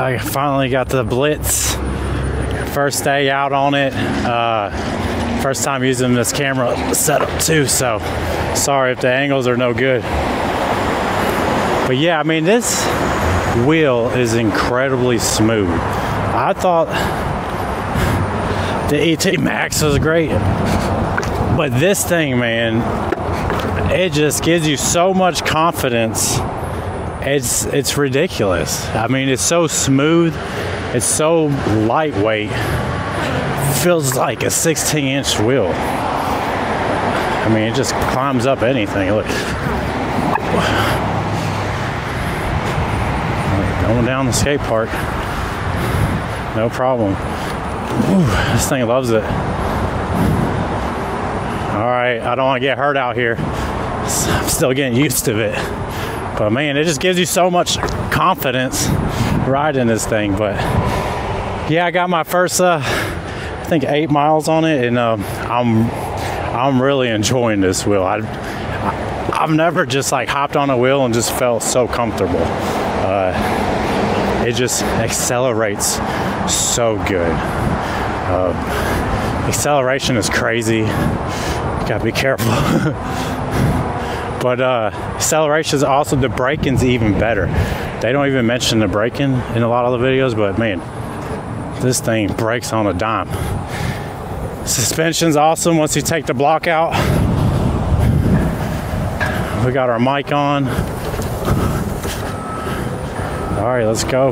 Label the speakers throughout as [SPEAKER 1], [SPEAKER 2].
[SPEAKER 1] I finally got the Blitz. First day out on it. First time using this camera setup too, so sorry if the angles are no good. But yeah, I mean, this wheel is incredibly smooth. I thought the ET Max was great, but this thing, man, it just gives you so much confidence. It's ridiculous. I mean, it's so smooth. It's so lightweight. Feels like a 16-inch wheel. I mean, it just climbs up anything. Look. Going down the skate park. No problem. Ooh, this thing loves it. Alright, I don't want to get hurt out here. I'm still getting used to it. But man, it just gives you so much confidence riding this thing. But yeah, I got my first I think 8 miles on it, and I'm really enjoying this wheel. I've never just like hopped on a wheel and just felt so comfortable. It just accelerates so good. Acceleration is crazy. You gotta be careful. But acceleration is also, the braking's even better. They don't even mention the braking in a lot of the videos, but man, this thing brakes on a dime. Suspension's awesome once you take the block out. We got our mic on. All right, let's go.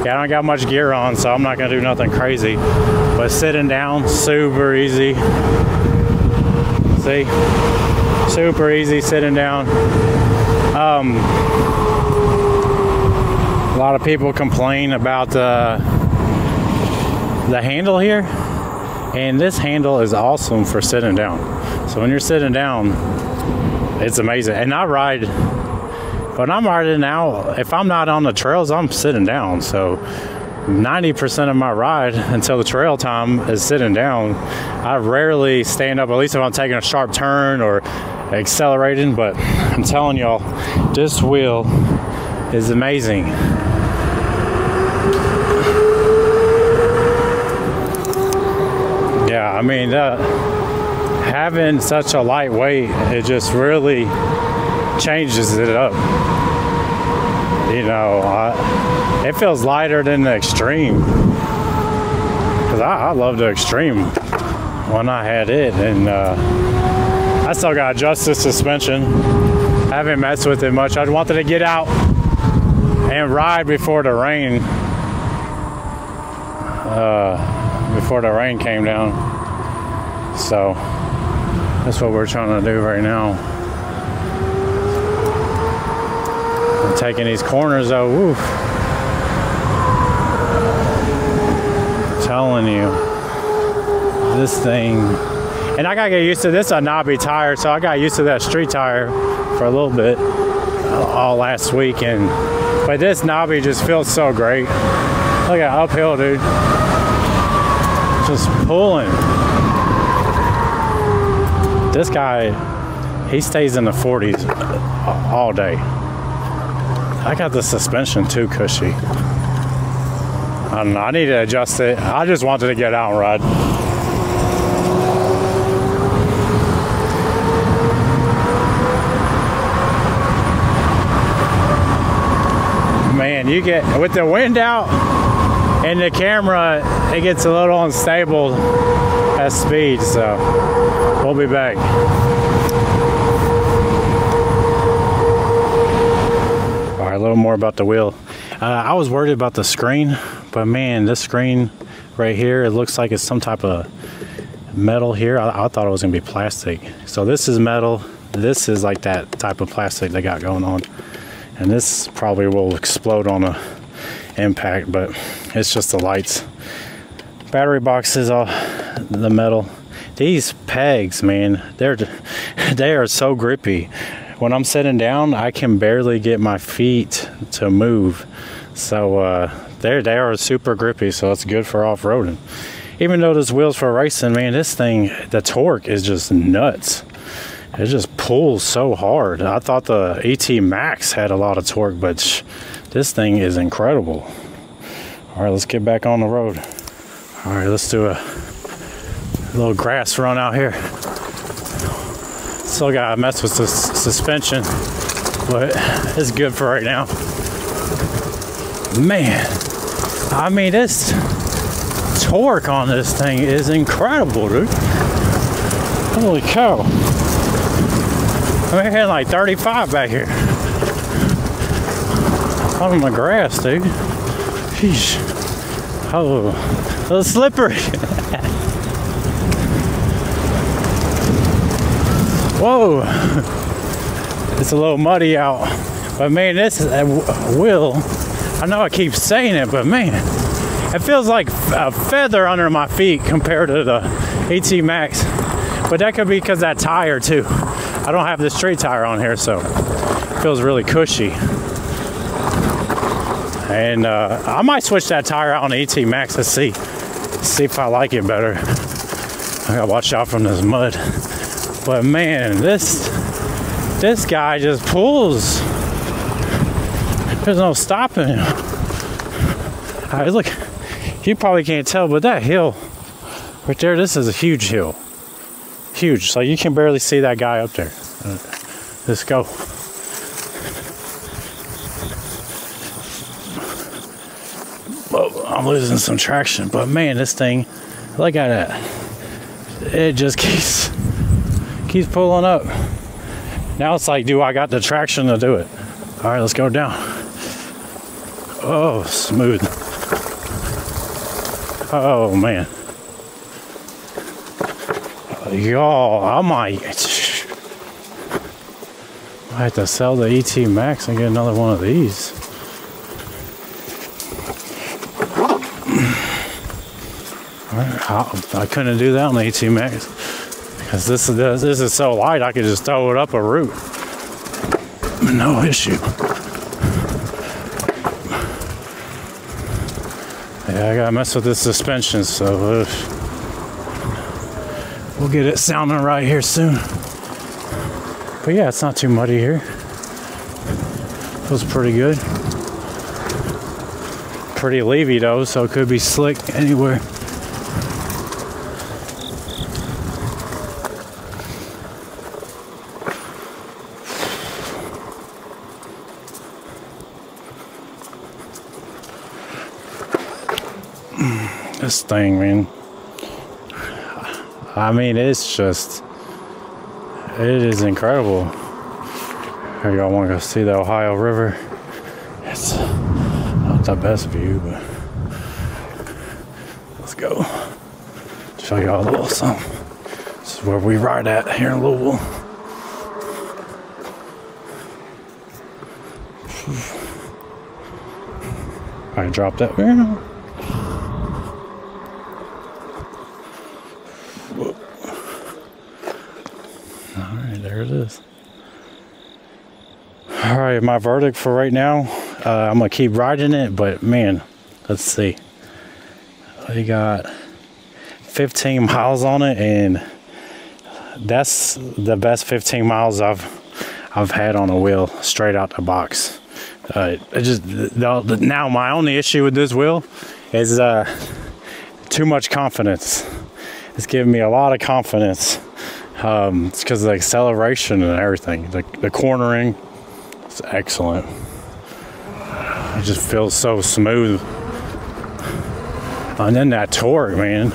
[SPEAKER 1] Yeah, I don't got much gear on, so I'm not gonna do nothing crazy. But sitting down, super easy. See? Super easy sitting down. A lot of people complain about the handle here, and this handle is awesome for sitting down. So when you're sitting down, it's amazing. And I ride, when I'm riding now, if I'm not on the trails, I'm sitting down. So 90% of my ride until the trail time is sitting down. I rarely stand up, at least if I'm taking a sharp turn or accelerating, but I'm telling y'all, this wheel is amazing. Yeah, I mean, having such a lightweight, it just really changes it up. You know, it feels lighter than the Extreme, because I love the Extreme when I had it, and I still got to adjust the suspension. I haven't messed with it much. I wanted to get out and ride before the rain came down. So that's what we're trying to do right now. I'm taking these corners though. Woo. I'm telling you, this thing. And I gotta get used to this, a knobby tire, so I got used to that street tire for a little bit all last week, but this knobby just feels so great. Look at uphill, dude. Just pulling. This guy, he stays in the 40s all day. I got the suspension too cushy. I don't know, I need to adjust it. I just wanted to get out and ride. Man, you get, with the wind out and the camera, it gets a little unstable at speed, so we'll be back. All right, a little more about the wheel. I was worried about the screen, but man, this screen right here, it looks like it's some type of metal here. I thought it was gonna be plastic. So this is metal. This is like that type of plastic they got going on. And this probably will explode on a impact, but it's just the lights. Battery boxes, all the metal. These pegs, man, they are so grippy. When I'm sitting down, I can barely get my feet to move. So they are super grippy, so it's good for off-roading. Even though this wheel's for racing, man, this thing, the torque is just nuts. It just pulls so hard. I thought the ET Max had a lot of torque, but this thing is incredible. All right, let's get back on the road. All right, let's do a little grass run out here. Still gotta mess with the suspension, but it's good for right now. Man, I mean, this torque on this thing is incredible, dude. Holy cow. I'm hitting like 35 back here. On the grass, dude. Sheesh. Oh, a little slippery. Whoa. It's a little muddy out. But man, this wheel, I know I keep saying it, but man, it feels like a feather under my feet compared to the AT Max. But that could be because that tire too. I don't have the straight tire on here, so it feels really cushy. And I might switch that tire out on the AT Max to see if I like it better. I gotta watch out from this mud. But man, this guy just pulls. There's no stopping him. All right, look, you probably can't tell, but that hill right there, this is a huge hill. Huge, so you can barely see that guy up there. Let's go. Whoa, I'm losing some traction, but man, this thing, look at that. It just keeps pulling up. Now it's like, do I got the traction to do it? All right, let's go down. Oh, smooth. Oh man. Y'all, I might have to sell the ET Max and get another one of these. I couldn't do that on the ET Max because this is so light. I could just throw it up a root, no issue. Yeah, I gotta mess with this suspension, so we'll get it sounding right here soon. But yeah, it's not too muddy here. Feels pretty good. Pretty leafy though, so it could be slick anywhere. This thing, man. I mean, it's just, it is incredible. Here, y'all want to go see the Ohio River? It's not the best view, but let's go. Show y'all a little something. This is where we ride at here in Louisville. I dropped that here. Alright, there it is. Alright, my verdict for right now, I'm going to keep riding it, but man, let's see. We got 15 miles on it, and that's the best 15 miles I've had on a wheel straight out the box. Now my only issue with this wheel is too much confidence. It's giving me a lot of confidence. It's because of the acceleration and everything. The cornering, it's excellent. It just feels so smooth. And then that torque, man.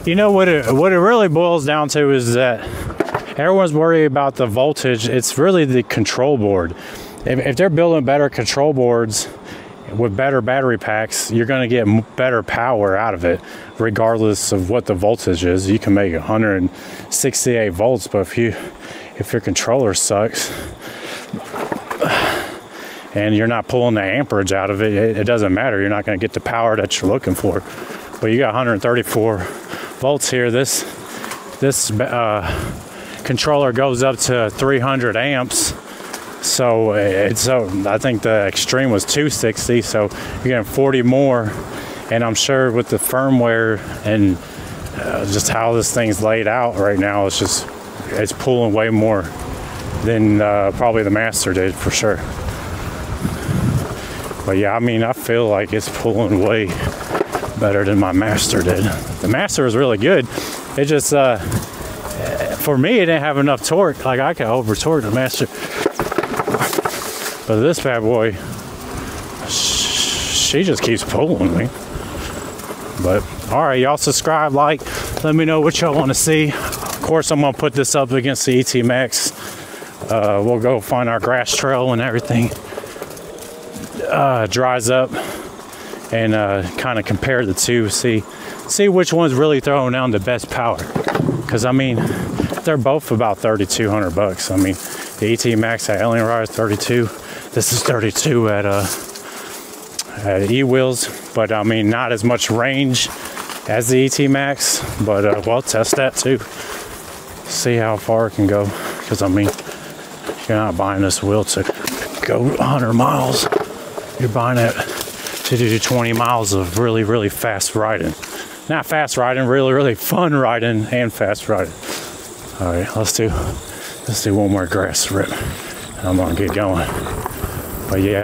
[SPEAKER 1] You know what it really boils down to is that everyone's worried about the voltage. It's really the control board. If they're building better control boards with better battery packs, you're going to get better power out of it, regardless of what the voltage is. You can make 168 volts, but if your controller sucks and you're not pulling the amperage out of it, it doesn't matter. You're not going to get the power that you're looking for. But you got 134 volts here. This controller goes up to 300 amps. So I think the extreme was 260, so you're getting 40 more, and I'm sure with the firmware and just how this thing's laid out right now, it's pulling way more than probably the Master did for sure. But yeah, I mean, I feel like it's pulling way better than my Master did. The Master was really good. It just, for me, it didn't have enough torque. Like, I could over torque the Master. But this bad boy, she just keeps pulling me. But all right, y'all subscribe, like, let me know what y'all want to see. Of course, I'm gonna put this up against the ET Max. We'll go find our grass trail and everything dries up, and kind of compare the two, see which one's really throwing down the best power. Because I mean, they're both about 3,200 bucks. I mean, the ET Max at Alien Ride is 32. This is 32 at E-Wheels, but I mean, not as much range as the ET Max, but we'll test that too. See how far it can go, because I mean, you're not buying this wheel to go 100 miles. You're buying it to do 20 miles of really, really fast riding. Not fast riding, really, really fun riding and fast riding. All right, let's do one more grass rip, and I'm gonna get going. But yeah.